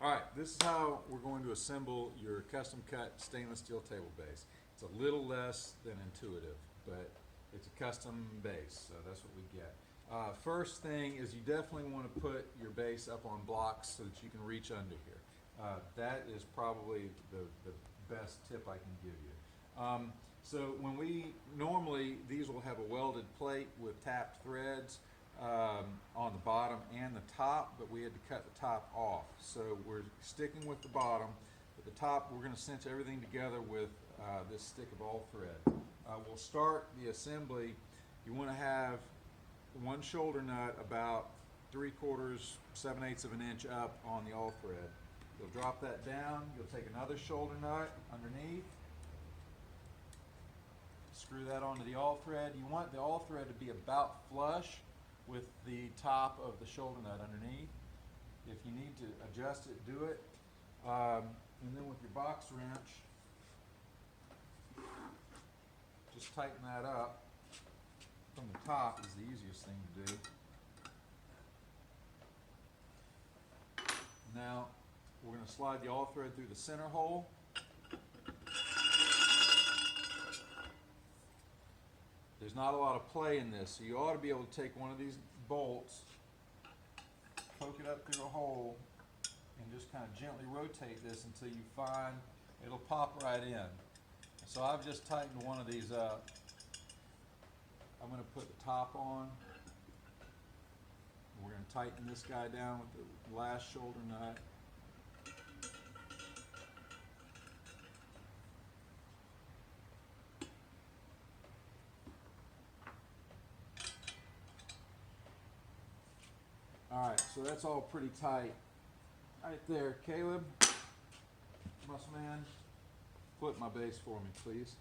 All right, this is how we're going to assemble your custom cut stainless steel table base. It's a little less than intuitive, but it's a custom base, so that's what we get. First thing is you definitely want to put your base up on blocks so that you can reach under here. That is probably the best tip I can give you. So when normally these will have a welded plate with tapped threads on the bottom and the top, but we had to cut the top off. So we're sticking with the bottom, but the top we're going to cinch everything together with this stick of all thread. We'll start the assembly. You want to have one shoulder nut about 3/4, 7/8 of an inch up on the all thread. You'll drop that down. You'll take another shoulder nut underneath. Screw that onto the all thread. You want the all thread to be about flush with the top of the shoulder nut underneath. If you need to adjust it, do it. And then with your box wrench, just tighten that up from the top is the easiest thing to do. Now we're going to slide the all thread through the center hole. There's not a lot of play in this, so you ought to be able to take one of these bolts, poke it up through a hole, and just kind of gently rotate this until you find it'll pop right in. So I've just tightened one of these up. I'm going to put the top on. We're going to tighten this guy down with the last shoulder nut. Alright, so that's all pretty tight. Right there, Caleb, muscle man, flip my base for me, please.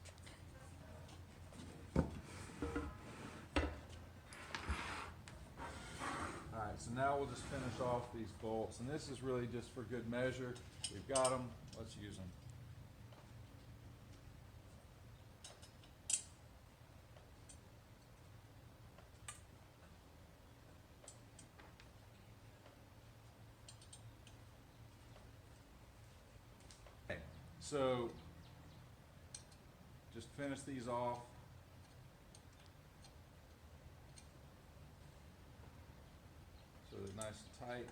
Alright, so now we'll just finish off these bolts, and this is really just for good measure. We've got them, let's use them. Okay, so just finish these off. So they're nice and tight.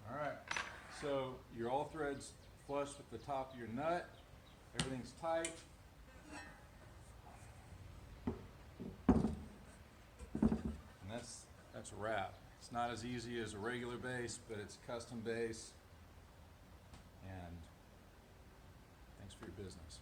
Alright, so your all threads flush with the top of your nut. Everything's tight. That's a wrap. It's not as easy as a regular base, but it's a custom base. And thanks for your business.